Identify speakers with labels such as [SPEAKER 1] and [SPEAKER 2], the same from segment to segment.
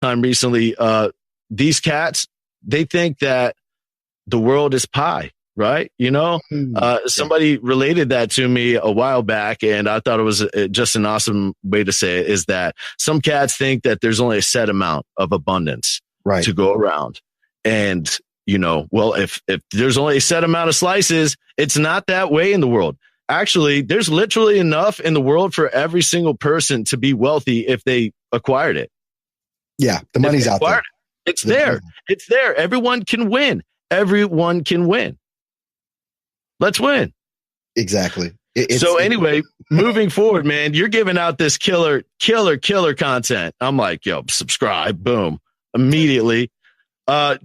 [SPEAKER 1] time recently. These cats, they think that the world is pie, right? Somebody related that to me a while back, and I thought it was just an awesome way to say it, is that some cats think that there's only a set amount of abundance to go around. And, well, if there's only a set amount of slices, it's not that way in the world. Actually, there's literally enough in the world for every single person to be wealthy if they acquired it.
[SPEAKER 2] Yeah, the money's out there.
[SPEAKER 1] It's there. It's there. Everyone can win. Everyone can win. Let's win.
[SPEAKER 2] Exactly.
[SPEAKER 1] Anyway, moving forward, man, you're giving out this killer content. I'm like, yo, subscribe, boom, immediately. I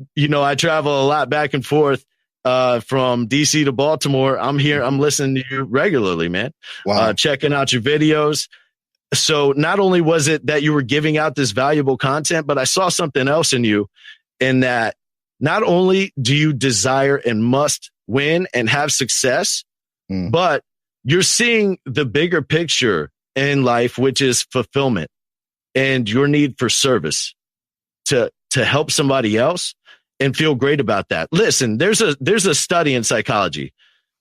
[SPEAKER 1] travel a lot back and forth from DC to Baltimore. I'm here. I'm listening to you regularly, man.
[SPEAKER 2] Wow.
[SPEAKER 1] Checking out your videos. So not only was it that you were giving out this valuable content, but I saw something else in you, in that not only do you desire and must win and have success, but you're seeing the bigger picture in life, which is fulfillment and your need for service to help somebody else and feel great about that. Listen, there's a study in psychology.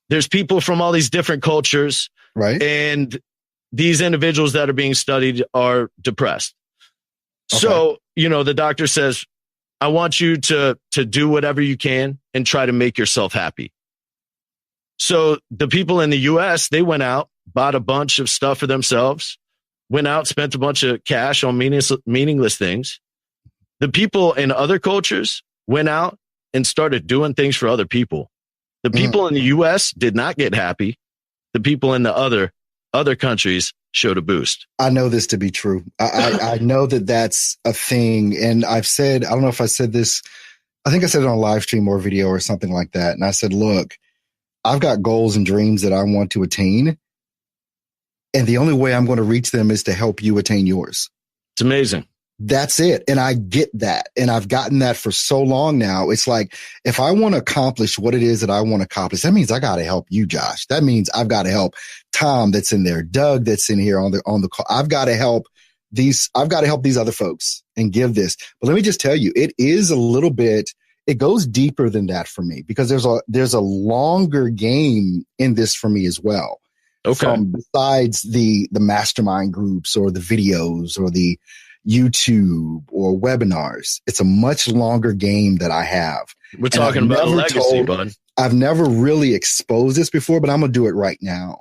[SPEAKER 1] There's people from all these different cultures,
[SPEAKER 2] right?
[SPEAKER 1] And these individuals that are being studied are depressed. Okay. So, the doctor says, I want you to do whatever you can and try to make yourself happy. So the people in the US, they went out, bought a bunch of stuff for themselves, went out, spent a bunch of cash on meaningless things. The people in other cultures went out and started doing things for other people. The people in the US did not get happy. The people in the other countries showed a boost.
[SPEAKER 2] I know this to be true. I know that that's a thing. And I've said, I don't know if I said this, I think I said it on a live stream or video or something like that. And I said, look, I've got goals and dreams that I want to attain. And the only way I'm going to reach them is to help you attain yours.
[SPEAKER 1] It's amazing.
[SPEAKER 2] That's it. And I get that. And I've gotten that for so long now. It's like, if I want to accomplish what it is that I want to accomplish, that means I got to help you, Josh. That means I've got to help Tom that's in there, Doug that's in here on the call. I've got to help these other folks and give this. But let me just tell you, it is a little bit, it goes deeper than that for me, because there's a longer game in this for me as well.
[SPEAKER 1] Okay.
[SPEAKER 2] Besides the mastermind groups or the videos or the YouTube or webinars, it's a much longer game that I have.
[SPEAKER 1] We're talking about a legacy, bud.
[SPEAKER 2] I've never really exposed this before, but I'm going to do it right now.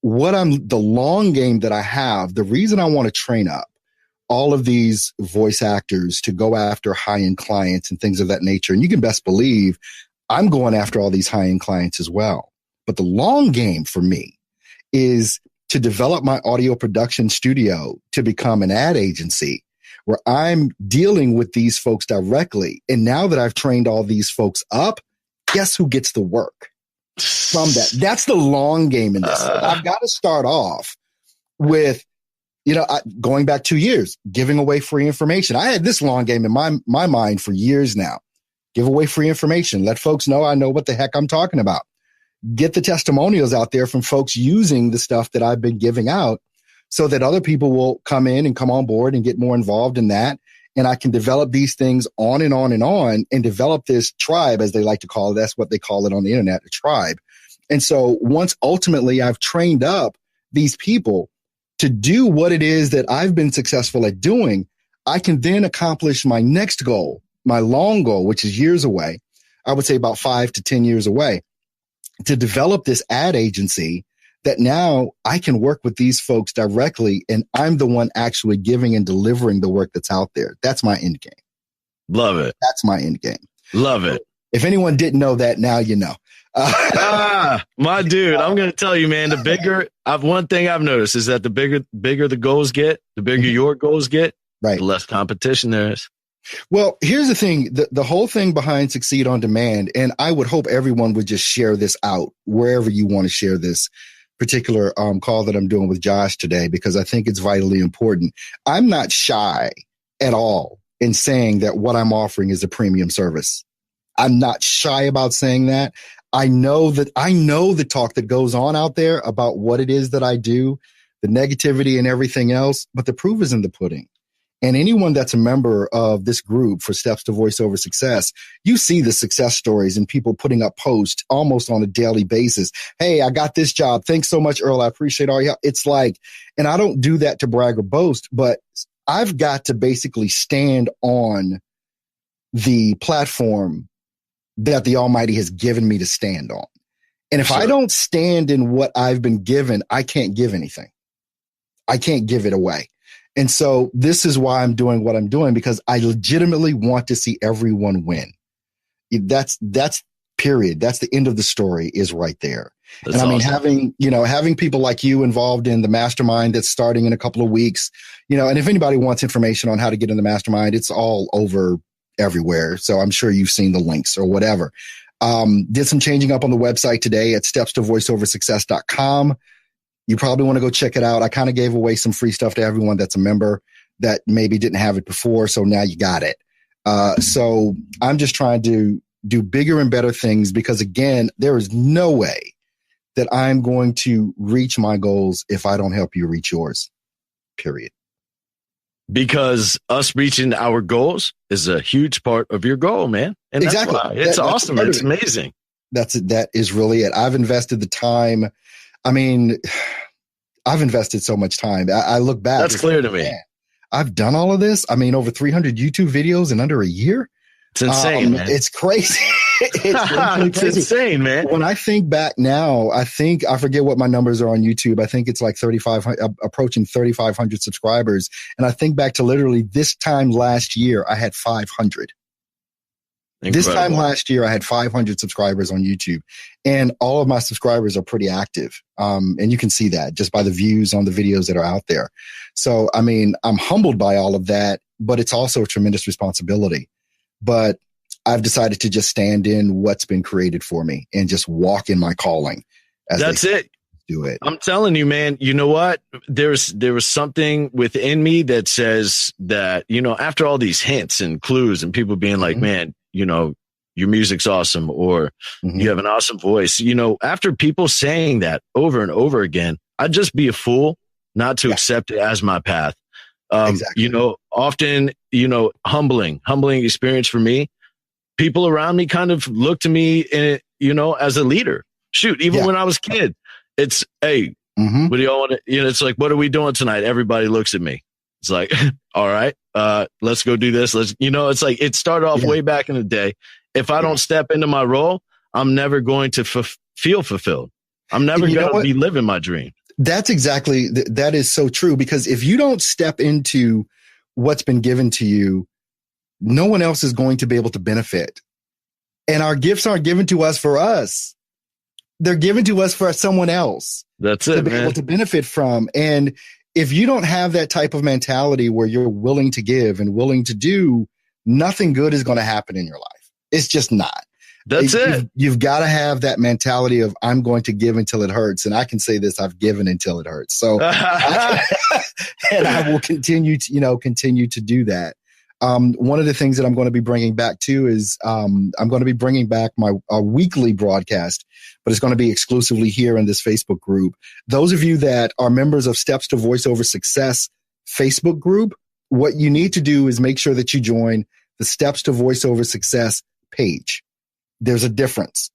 [SPEAKER 2] The long game that I have, the reason I want to train up all of these voice actors to go after high-end clients and things of that nature. And you can best believe I'm going after all these high-end clients as well. But the long game for me is to develop my audio production studio to become an ad agency where I'm dealing with these folks directly. And now that I've trained all these folks up, guess who gets the work from that? That's the long game in this. I've got to start off with, going back 2 years, giving away free information. I had this long game in my mind for years now. Give away free information. Let folks know I know what the heck I'm talking about. Get the testimonials out there from folks using the stuff that I've been giving out so that other people will come in and come on board and get more involved in that. And I can develop these things on and on and on and develop this tribe, as they like to call it. That's what they call it on the internet, a tribe. And so once ultimately I've trained up these people to do what it is that I've been successful at doing, I can then accomplish my next goal, my long goal, which is years away. I would say about 5 to 10 years away, to develop this ad agency that now I can work with these folks directly, and I'm the one actually giving and delivering the work that's out there. That's my end game.
[SPEAKER 1] Love it.
[SPEAKER 2] That's my end game.
[SPEAKER 1] Love it.
[SPEAKER 2] If anyone didn't know that, now you know.
[SPEAKER 1] My dude, I'm going to tell you, man, one thing I've noticed is that the bigger the goals get, the bigger your goals get,
[SPEAKER 2] right,
[SPEAKER 1] the less competition there is.
[SPEAKER 2] Well, here's the thing, the whole thing behind Succeed on Demand, and I would hope everyone would just share this out wherever you want to share this particular call that I'm doing with Josh today, because I think it's vitally important. I'm not shy at all in saying that what I'm offering is a premium service. I'm not shy about saying that. I know the talk that goes on out there about what it is that I do, the negativity and everything else, but the proof is in the pudding. And anyone that's a member of this group for Steps to Voiceover Success, you see the success stories and people putting up posts almost on a daily basis. Hey, I got this job. Thanks so much, Earl. I appreciate all your help. It's like, and I don't do that to brag or boast, but I've got to basically stand on the platform that the Almighty has given me to stand on. And if I don't stand in what I've been given, I can't give anything. I can't give it away. And so this is why I'm doing what I'm doing, because I legitimately want to see everyone win. That's period. That's the end of the story is right there. That's and I mean, awesome. having people like you involved in the mastermind that's starting in a couple of weeks, and if anybody wants information on how to get in the mastermind, it's all over everywhere. So I'm sure you've seen the links or whatever. Did some changing up on the website today at stepstovoiceoversuccess.com. You probably want to go check it out. I kind of gave away some free stuff to everyone that's a member that maybe didn't have it before. So now you got it. So I'm just trying to do bigger and better things because, again, there is no way that I'm going to reach my goals if I don't help you reach yours, period.
[SPEAKER 1] Because us reaching our goals is a huge part of your goal, man. And exactly. That's why. It's awesome. It's amazing. That is really it. I've invested the time. I mean, I've invested so much time. I look back. That's clear to me. Man,
[SPEAKER 2] I've done all of this. I mean, over 300 YouTube videos in under a year.
[SPEAKER 1] It's insane, man.
[SPEAKER 2] It's crazy. It's crazy.
[SPEAKER 1] Insane, man.
[SPEAKER 2] When I think back now, I forget what my numbers are on YouTube. I think it's like 3,500, approaching 3,500 subscribers. And I think back to literally this time last year, I had 500. Incredible. This time last year, I had 500 subscribers on YouTube, and all of my subscribers are pretty active. And you can see that just by the views on the videos that are out there. So, I mean, I'm humbled by all of that, but it's also a tremendous responsibility. But I've decided to just stand in what's been created for me and just walk in my calling.
[SPEAKER 1] That's it.
[SPEAKER 2] Do it.
[SPEAKER 1] I'm telling you, man, you know what? There was something within me that says that, after all these hints and clues and people being like, man, your music's awesome, or you have an awesome voice. After people saying that over and over again, I'd just be a fool not to accept it as my path. Exactly. Often, humbling experience for me. People around me kind of look to me, as a leader. Shoot, even when I was a kid, it's, hey, what do y'all want to, it's like, what are we doing tonight? Everybody looks at me. It's like, all right, let's go do this. It's like, it started off way back in the day. If I don't step into my role, I'm never going to feel fulfilled. I'm never going to be living my dream.
[SPEAKER 2] That's exactly, that is so true, because if you don't step into what's been given to you, no one else is going to be able to benefit. And our gifts aren't given to us for us. They're given to us for someone else.
[SPEAKER 1] That's it,
[SPEAKER 2] to be able to benefit from. And if you don't have that type of mentality where you're willing to give and willing to do, nothing good is going to happen in your life. It's just not.
[SPEAKER 1] That's it.
[SPEAKER 2] You've got to have that mentality of, I'm going to give until it hurts. And I can say this, I've given until it hurts. So, and I will continue to do that. One of the things that I'm going to be bringing back too is, I'm going to be bringing back my weekly broadcast, but it's going to be exclusively here in this Facebook group. Those of you that are members of Steps to Voiceover Success Facebook group, what you need to do is make sure that you join the Steps to Voiceover Success page. There's a difference.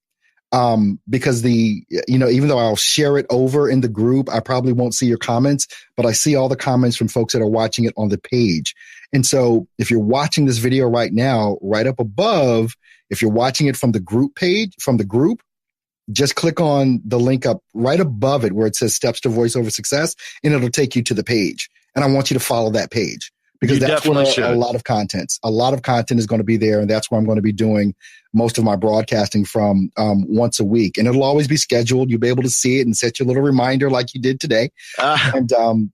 [SPEAKER 2] Because even though I'll share it over in the group, I probably won't see your comments, but I see all the comments from folks that are watching it on the page. And so if you're watching this video right now, right up above, if you're watching it from the group page, from the group, just click on the link up right above it where it says Steps to Voiceover Success, and it'll take you to the page. And I want you to follow that page, because that's where a lot of content is going to be there. And that's where I'm going to be doing most of my broadcasting from once a week. And it'll always be scheduled. You'll be able to see it and set your little reminder like you did today, and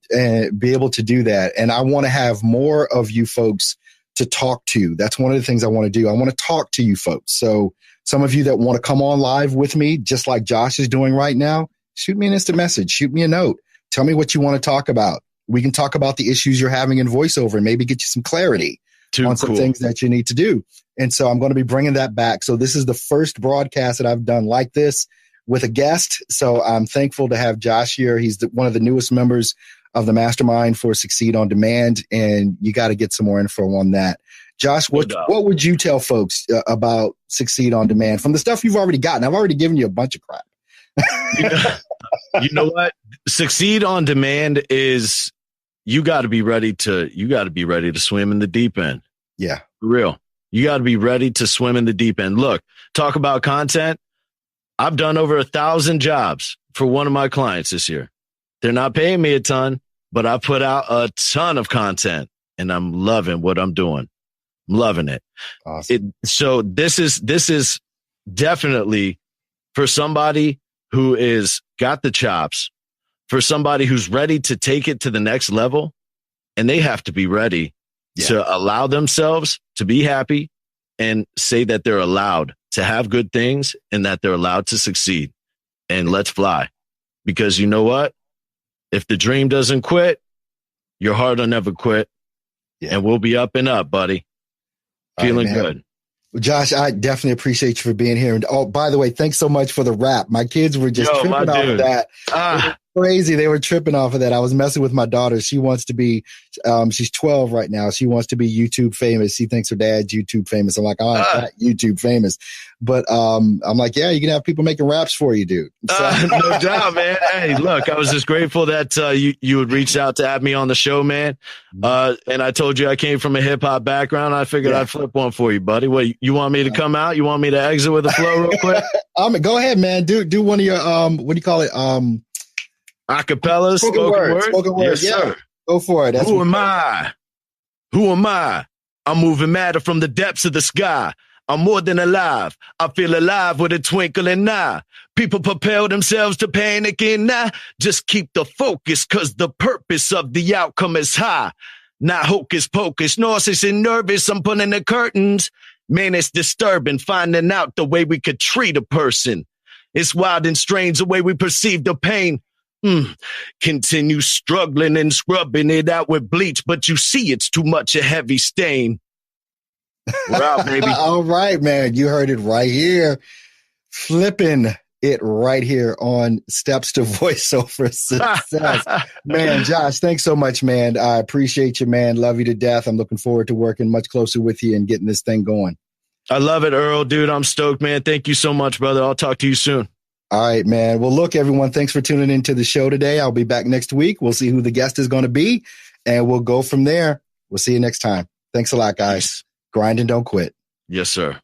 [SPEAKER 2] be able to do that. And I want to have more of you folks to talk to. That's one of the things I want to do. I want to talk to you folks. So some of you that want to come on live with me, just like Josh is doing right now, shoot me an instant message, shoot me a note. Tell me what you want to talk about. We can talk about the issues you're having in voiceover and maybe get you some clarity on some things that you need to do. And so I'm going to be bringing that back. So this is the first broadcast that I've done like this with a guest. So I'm thankful to have Josh here. He's one of the newest members of the mastermind for Succeed on Demand, and you got to get some more info on that. Josh, what would you tell folks about Succeed on Demand from the stuff you've already gotten? I've already given you a bunch of crap.
[SPEAKER 1] You know what? Succeed on Demand is you got to be ready to swim in the deep end.
[SPEAKER 2] Yeah.
[SPEAKER 1] For real. You got to be ready to swim in the deep end. Look, talk about content. I've done over 1,000 jobs for one of my clients this year. They're not paying me a ton, but I put out a ton of content and I'm loving what I'm doing. I'm loving it.
[SPEAKER 2] Awesome.
[SPEAKER 1] So this is definitely for somebody who is got the chops, for somebody who's ready to take it to the next level, and they have to be ready to allow themselves to be happy and say that they're allowed to have good things and that they're allowed to succeed. And let's fly. Because you know what? If the dream doesn't quit, your heart will never quit. Yeah. And we'll be up and up, buddy. Feeling good.
[SPEAKER 2] Well, Josh, I definitely appreciate you for being here. And oh, by the way, thanks so much for the rap. My kids were just tripping off of that. It was crazy. They were tripping off of that. I was messing with my daughter. She wants to be, she's 12 right now. She wants to be YouTube famous. She thinks her dad's YouTube famous. I'm like, oh, I'm not YouTube famous. But I'm like, yeah, you can have people making raps for you, dude. So.
[SPEAKER 1] No doubt, man. Hey, look, I was just grateful that you had reached out to have me on the show, man. And I told you I came from a hip hop background. I figured I'd flip one for you, buddy. What, you want me to come out? You want me to exit with a flow real quick?
[SPEAKER 2] Go ahead, man. Do one of your what do you call it?
[SPEAKER 1] Acapella, spoken word. Yes, sir.
[SPEAKER 2] Go for it.
[SPEAKER 1] Who am I? Who am I? I'm moving matter from the depths of the sky. I'm more than alive. I feel alive with a twinkle in an eye. People propel themselves to panic and now just keep the focus because the purpose of the outcome is high. Not hocus pocus, nauseous and nervous. I'm pulling the curtains. Man, it's disturbing finding out the way we could treat a person. It's wild and strange the way we perceive the pain. Continue struggling and scrubbing it out with bleach, but you see it's too much a heavy stain. We're out, baby.
[SPEAKER 2] All right, man. You heard it right here. Flipping it right here on Steps to Voiceover Success. Man, Josh, thanks so much, man. I appreciate you, man. Love you to death. I'm looking forward to working much closer with you and getting this thing going.
[SPEAKER 1] I love it, Earl. Dude, I'm stoked, man. Thank you so much, brother. I'll talk to you soon.
[SPEAKER 2] All right, man. Well, look, everyone, thanks for tuning into the show today. I'll be back next week. We'll see who the guest is going to be, and we'll go from there. We'll see you next time. Thanks a lot, guys. Grind and don't quit.
[SPEAKER 1] Yes, sir.